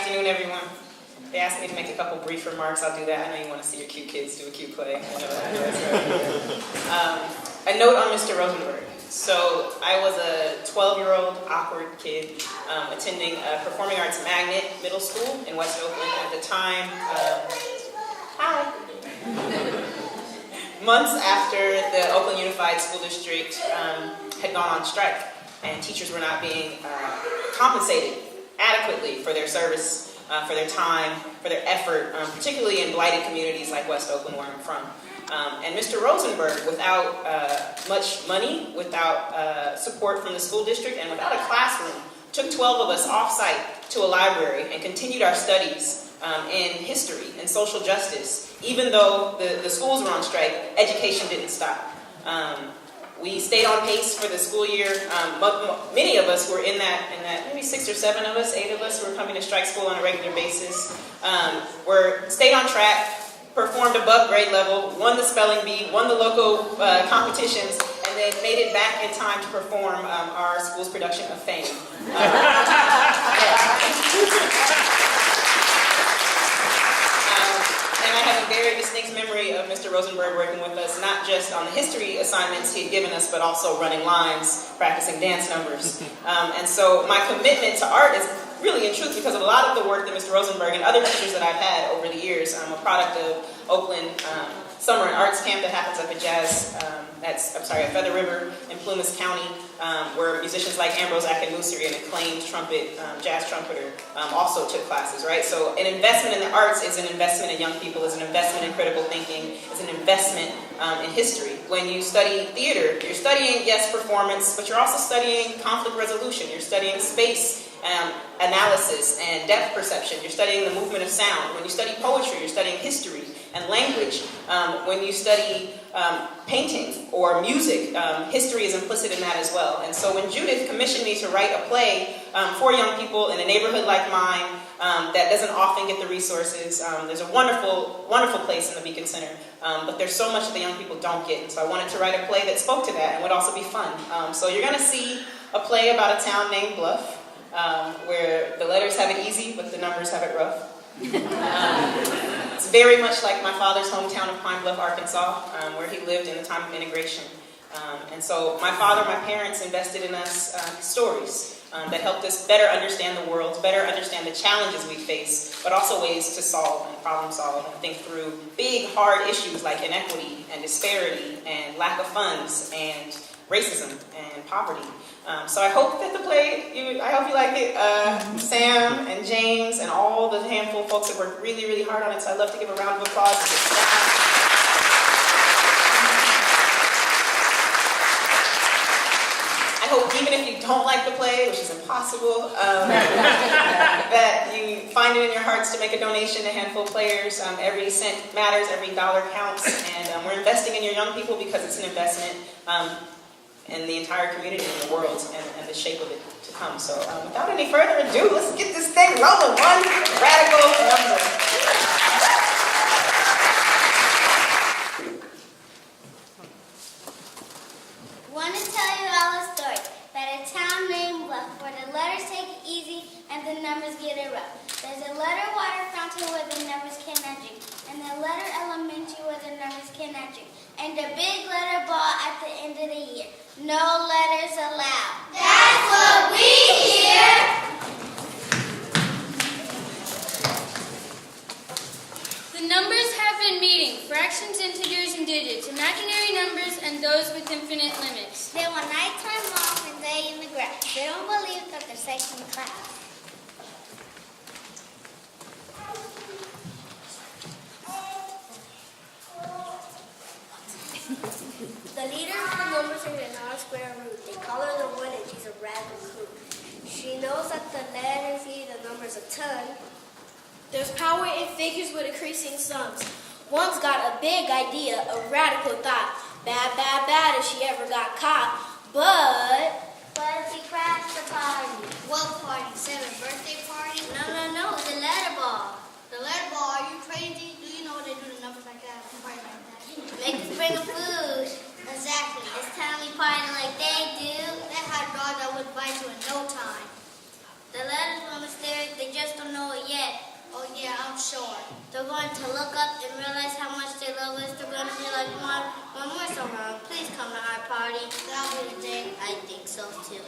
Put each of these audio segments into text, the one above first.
afternoon, everyone. They asked me to make a couple brief remarks. I'll do that. I know you want to see your cute kids do a cute play. A note on Mr. Rosenberg. So I was a 12-year-old awkward kid attending Performing Arts Magnet Middle School in West Oakland at the time. Hi. Months after the Oakland Unified School District had gone on strike and teachers were not being compensated adequately for their service, for their time, for their effort, particularly in blighted communities like West Oakland, where I'm from. And Mr. Rosenberg, without much money, without support from the school district, and without a classroom, took 12 of us off-site to a library and continued our studies in history and social justice. Even though the schools were on strike, education didn't stop. We stayed on pace for the school year. Many of us who were in that, maybe 6 or 7 of us, 8 of us who were coming to strike school on a regular basis, stayed on track, performed above grade level, won the spelling bee, won the local competitions, and then made it back in time to perform our school's production of Fame. And I have a very distinct memory of Mr. Rosenberg working with us, not just on the history assignments he had given us, but also running lines, practicing dance numbers. And so my commitment to art is really in truth because of a lot of the work that Mr. Rosenberg and other teachers that I've had over the years. I'm a product of Oakland Summer and Arts Camp that happens up at at Feather River in Plumas County, where musicians like Ambrose Akinmusiri, an acclaimed jazz trumpeter, also took classes, right? So an investment in the arts is an investment in young people, is an investment in critical thinking, is an investment in history. When you study theater, you're studying, yes, performance, but you're also studying conflict resolution. You're studying space analysis and depth perception. You're studying the movement of sound. When you study poetry, you're studying history and language. When you study painting or music, history is implicit in that as well. And so when Judith commissioned me to write a play for young people in a neighborhood like mine that doesn't often get the resources, there's a wonderful, wonderful place in the Beacon Center, but there's so much that the young people don't get. And so I wanted to write a play that spoke to that and would also be fun. So you're going to see a play about a town named Bluff, where the letters have it easy, but the numbers have it rough. It's very much like my father's hometown of Pine Bluff, Arkansas, where he lived in the time of integration. And so my father, my parents invested in us stories that helped us better understand the world, better understand the challenges we face, but also ways to solve and problem solve and think through big, hard issues like inequity and disparity and lack of funds and racism and poverty. So I hope that the play, I hope you like it. Sam and James and all the handful of folks that worked really, really hard on it, so I'd love to give a round of applause to the staff. I hope even if you don't like the play, which is impossible, that you find it in your hearts to make a donation to Handful Players. Every cent matters, every dollar counts, and we're investing in your young people because it's an investment in the entire community and the world and the shape of it to come. So without any further ado, let's get this thing rolling. One radical number. Want to tell you all a story about a town named Bluff where the letters take it easy and the numbers get it rough. There's a letter water fountain where the numbers cannot drink, and the letter elementary where the numbers cannot drink, and the big letter ball at the end of the year. No letters allowed. That's what we hear. The numbers have been meeting, fractions, integers, and digits, imaginary numbers, and those with infinite limits. They want nighttime off and day in the grass. They don't believe that they're safe in class. The leader of the numbers are not a square root. They call her the one and she's a radical coot. She knows that the letters lead the numbers a ton. There's power in figures with increasing sums. One's got a big idea, a radical thought. Bad, bad, bad if she ever got caught. But she crashed the party. What party? 7th birthday party? No, the letter ball. The letter ball, are you crazy? Do you know they do the numbers like that? Party like that? Make us bring a food. Exactly. It's time we party like they do. They had dogs that would bite you in no time. The letters are mysterious, they just don't know it yet. sure. They're going to look up and realize how much they love us. They're going to be like, Mom, we're so wrong. Please come to our party. That'll be the day. I think so too.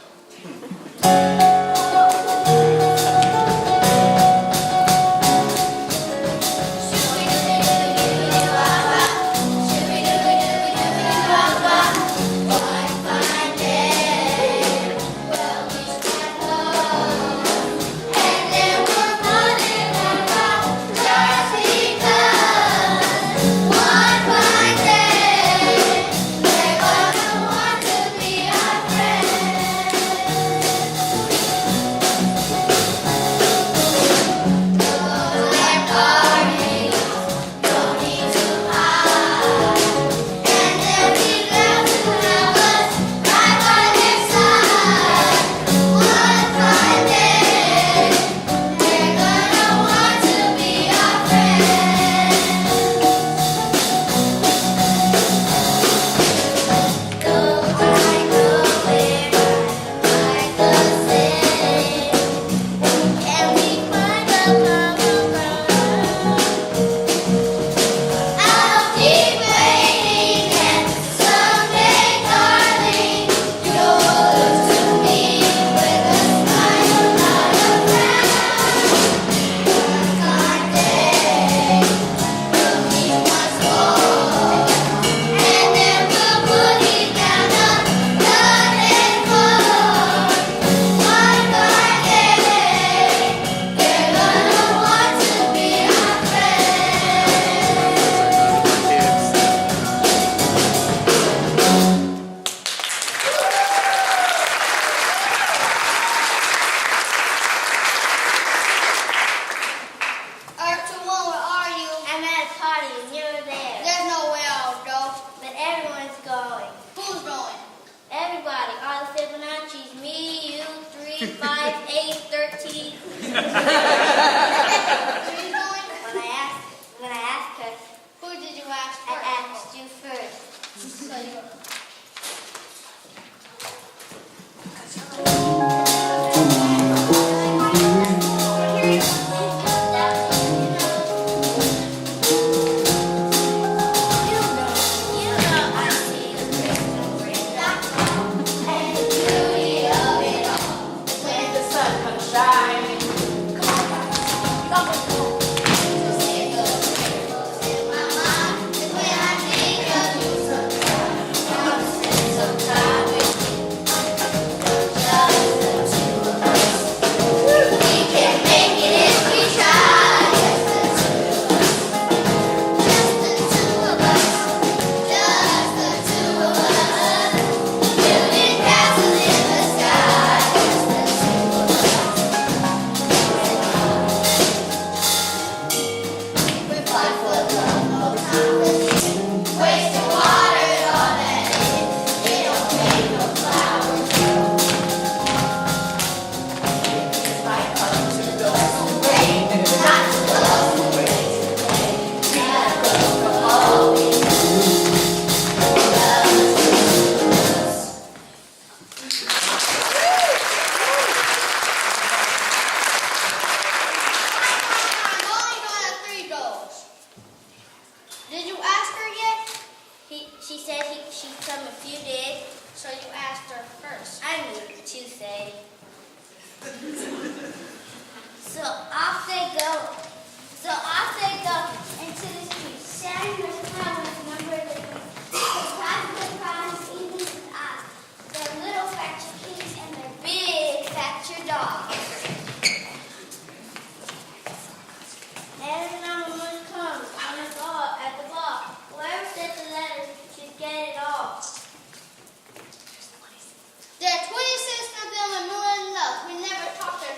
There are 26 of them and more than enough. We never talked to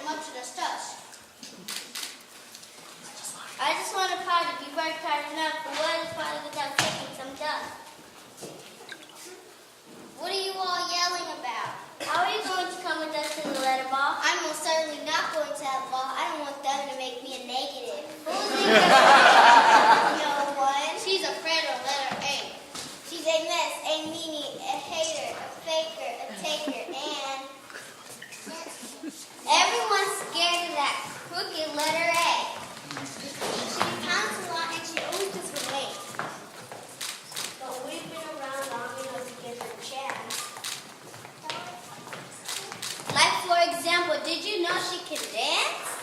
Did you know she can dance?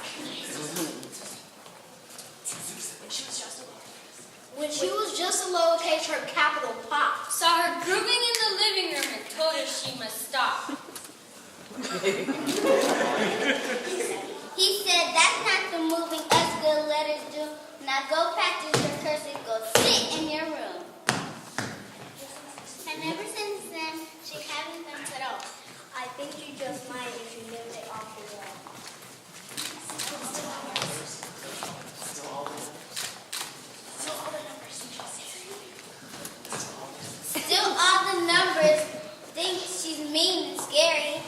When she was just a lowercase, her capital popped. Saw her grooving in the living room and told her she must stop. He said, that's not the moving us good letters do. Now go practice your cursive, go sit in your room. And ever since then, she hasn't done at all. I think you just might if you lived it off the wall. Still all the numbers think she's mean and scary.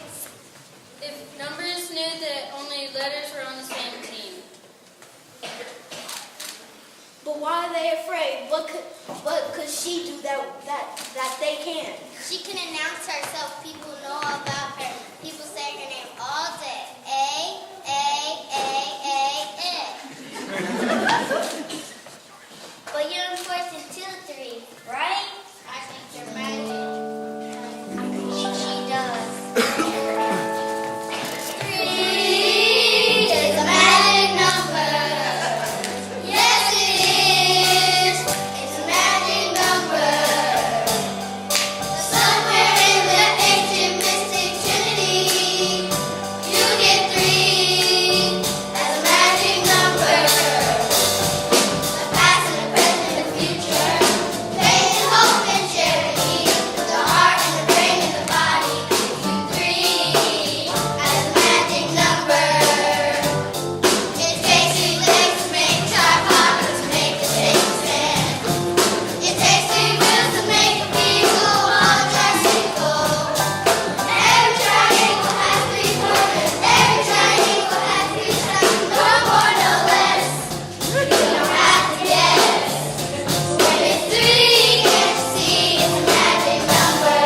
If numbers knew that only letters were on the same team. But why are they afraid? What could she do that they can't? She can announce herself. People know about her. People say her name all day. A. But you're important too, 3, right? I think you're magic. She does. 3 is a magic number. Yes, it is. It's a magic number. Somewhere in the ancient mystic trinity, you get 3 as a magic number. The past and the present and the future, faith and hope and charity, the heart and the brain and the body, you 3 as a magic number. It takes 3 legs to make a tripod, to make a table stand. It takes 3 wheels to make a vehicle, one tricycle. Every triangle has 3 corners. Every triangle has 3 sides. No more, no less. You don't have to guess. When it's 3, can't you see it's a magic number?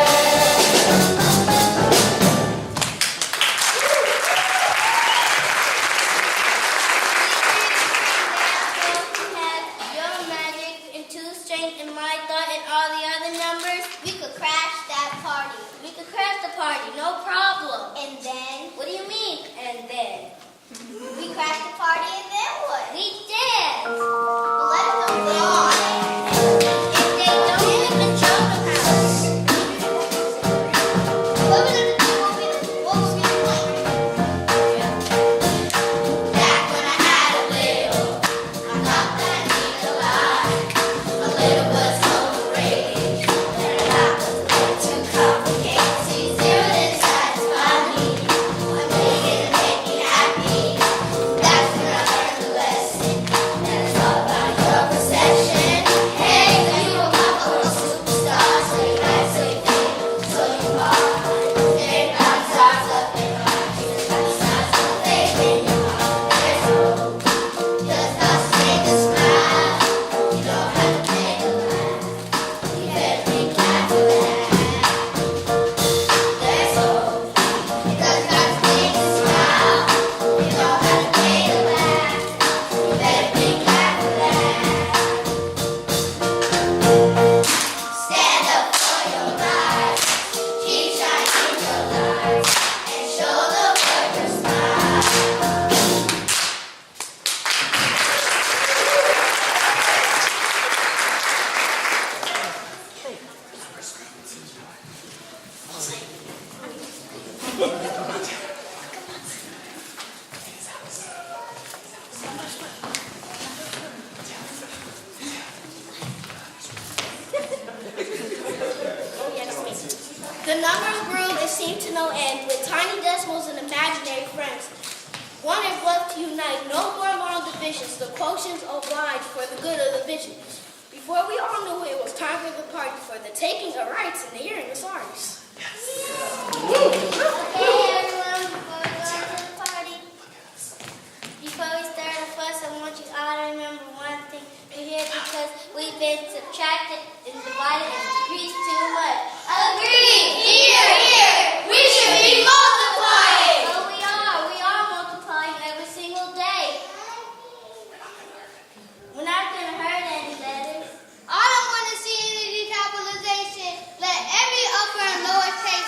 Your magic into strength and my thought and all the other numbers, we could crash that party. We could crash the party, no problem. And then? What do you mean, and then? We crashed the party and then what? We dance. Well, let them go on. If they don't even control the house. What would it do? What would be the point? Back when I had a little, I thought that I needed a lot. A little was overrated, and a lot was a bit too complicated. See, 0 didn't satisfy me. 1 didn't make me happy. That's when I learned the lesson. That it's all about your perception. Hey, you were my little superstar, so you had to think, so you are. There are stars up in your heart, just like the stars of faith in your heart. There's hope, just us make a smile. You don't have to make a laugh. You better be glad for that. There's hope, just us make a smile. You don't have to make a laugh. You better be glad for that. Stand up for your life. Keep shining your light and show the world your smile. The numbers grew and seemed to no end, with tiny decimals and imaginary friends. One and love to unite, no more long divisions. The quotients oblige for the good of the vision. Before we all knew it was time for the party, for the taking of rights and the hearing of sorries. Okay, everyone, before we go to the party, before we start the fuss, I want you all to remember one thing. We're here because we've been subtracted and divided and decreased too much. Agreed! Here, here! We should be multiplying! Oh, we are multiplying every single day. We're not going to hurt any letters. I don't want to see any decapitalization. Let every upper and lower case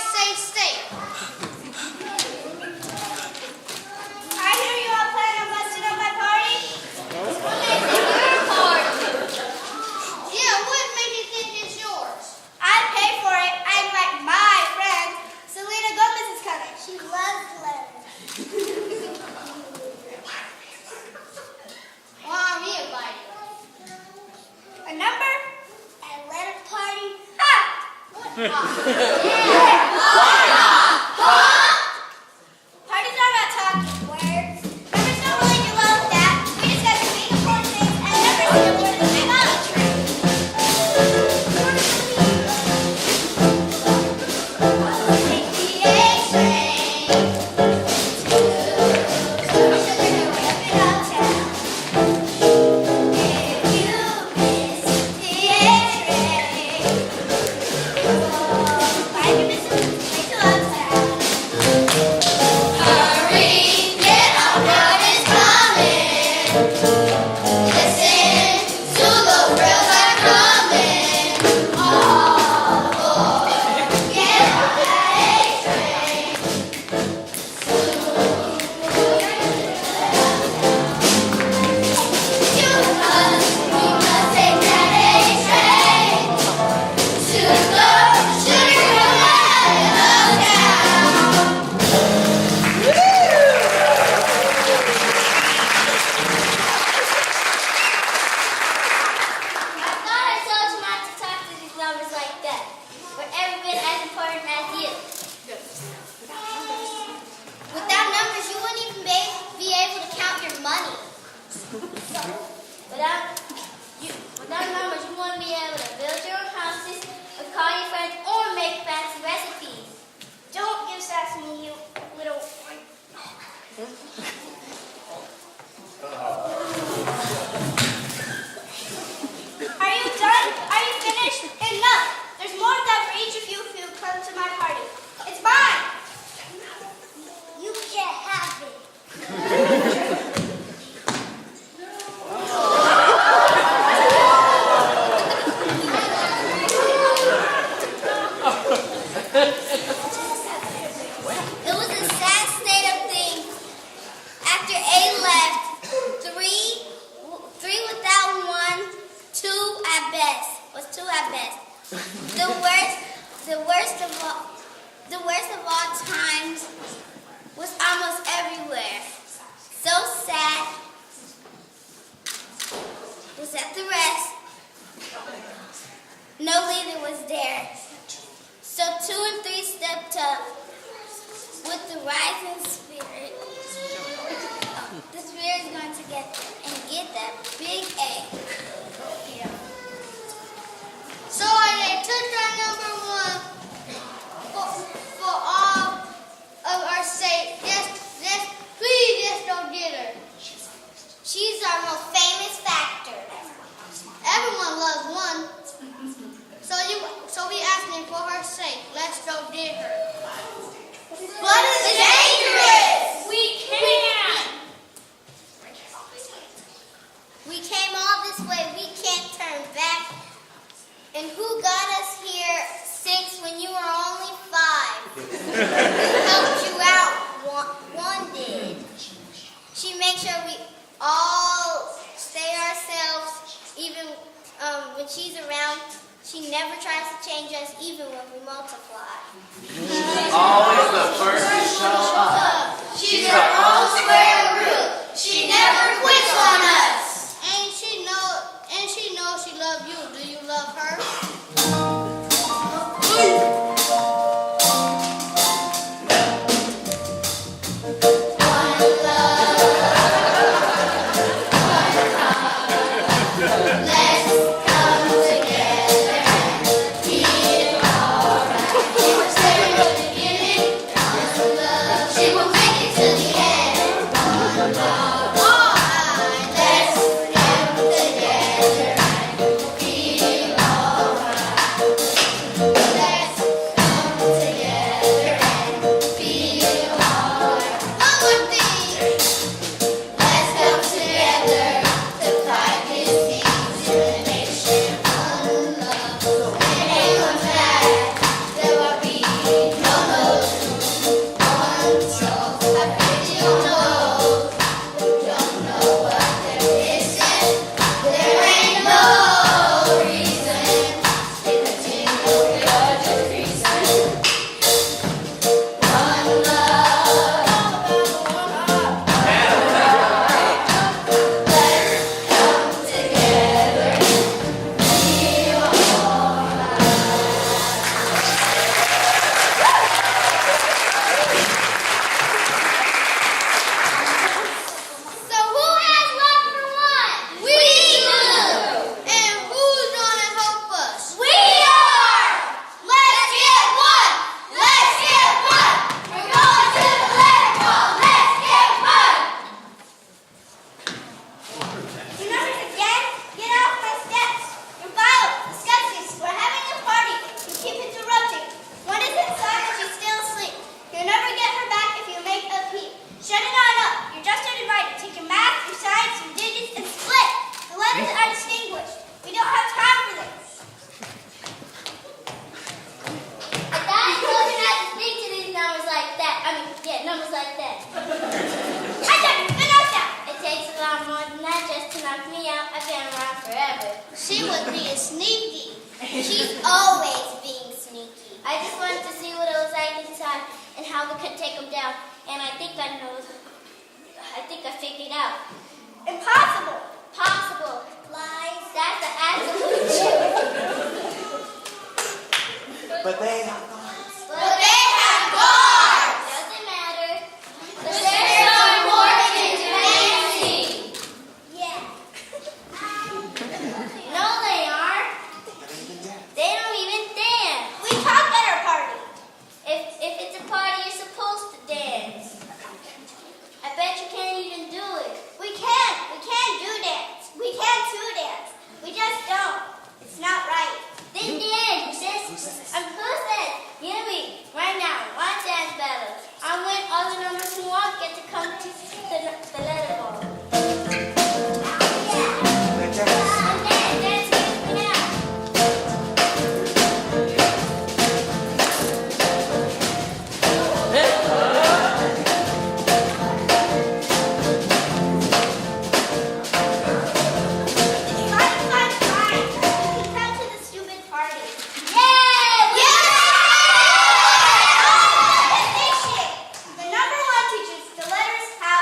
But with the rising spirit, the spirit is going to get there and get that big A. Yeah. So I took our number one for all of our sake. Please just don't get her. She's our most famous factor. Everyone loves one. So we asking for her sake. Let's don't get her. But it's dangerous! We can't. We came all this way. We can't turn back. And who got us here 6 when you were only 5? Who helped you out? One did. She makes sure we all stay ourselves, even when she's around. She never tries to change us, even when we multiply. Always the first to show up. She's our own square root. She never quits on us. And she knows she loves you. Do you love her? She will make it to the end. Let's come together and feel alright. Let's come together and feel alright. One more thing. Let's come together to fight this discrimination. One love. When anyone's mad, there will be no motion. One soul. I bet you don't know what they're missing. There ain't no reason to continue your decreasing. One love. Let's come together. Feel alright. So who has love for one? We do. And who's gonna help us? We are. Let's get one. Let's get one. We're going to the letter ball. Let's get one. Remember again? Get off my steps. You're vile, disgusting. We're having a party. You keep interrupting. One is inside and she's still asleep. You'll never get her back if you make a peep. Shut it on up. You're just uninvited. Take your math, your science, your digits, and split. The letters are distinguished. We don't have time for this. I thought I told you not to speak to these numbers like that. Numbers like that. I don't even know that. It takes a lot more than that just to knock me out. I've been around forever. She was being sneaky. She's always being sneaky. I just wanted to see what it was like inside and how we could take them down. And I think I know. I think I figured out. Impossible. Possible. Lies. That's the absolute truth. But they have guards. But they have guards. Doesn't matter. But they're so important to Nancy. Yeah. No, they aren't. They don't even dance. We talk at our party. If it's a party, you're supposed to dance. I bet you can't even do it. We can't. We can't do dance. We can't do dance. We just don't. It's not right. They did. Who said? You me. Right now. One dance battle. I win. All the numbers who want get to come to the letter ball. They dance. Dance with me now. Fine. You can come to the stupid party. Yay! The number one teaches the letters how,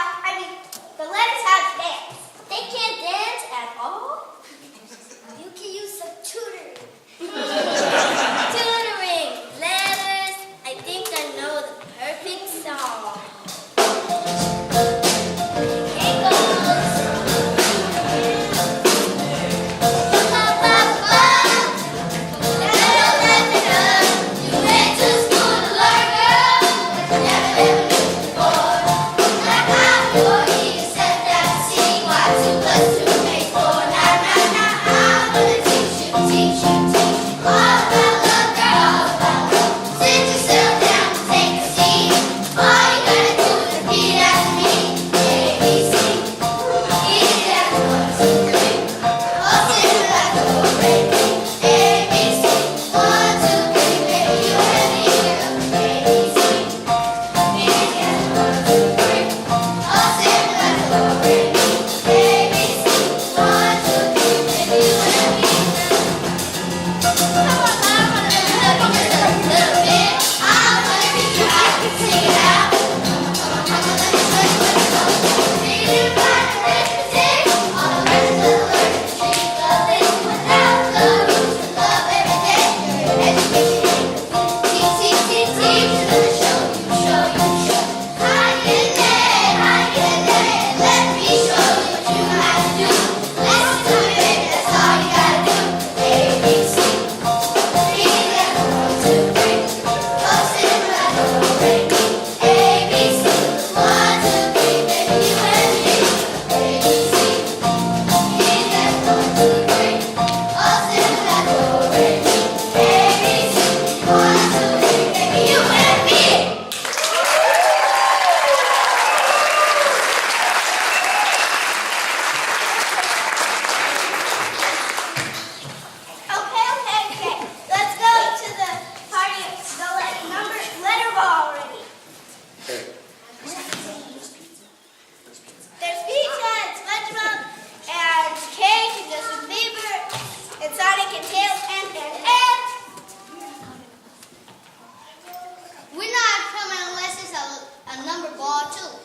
number ball too.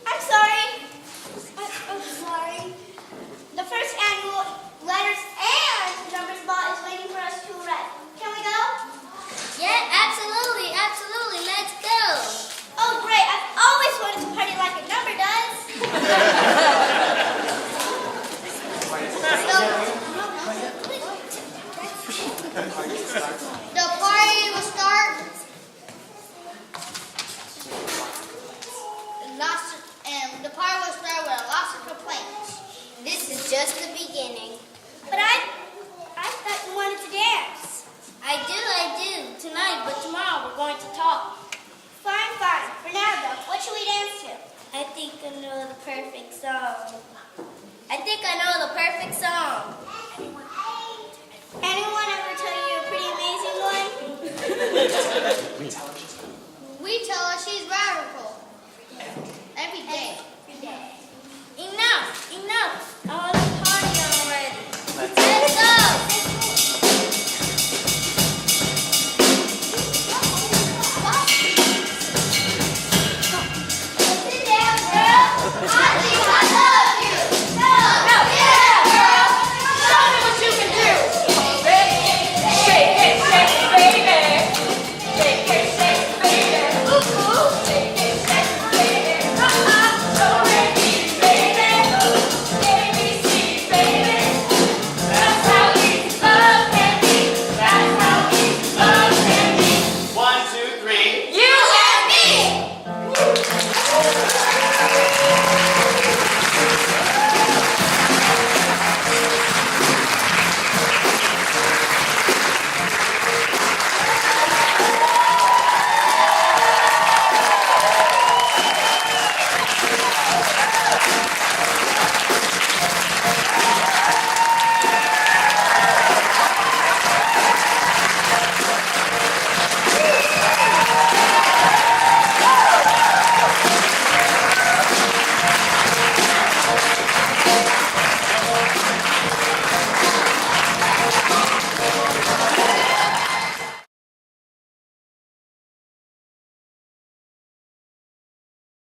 I'm sorry. I'm sorry. The first annual letters and numbers ball is waiting for us to arrive. Can we go? Yeah, absolutely, absolutely. Let's go. Oh, great. I've always wanted to party like a number does. The party will start. The party will start with lots of complaints. This is just the beginning. But I thought you wanted to dance. I do. Tonight, but tomorrow we're going to talk. Fine. For now, though, what should we dance to? I think I know the perfect song. Anyone ever tell you you're a pretty amazing one?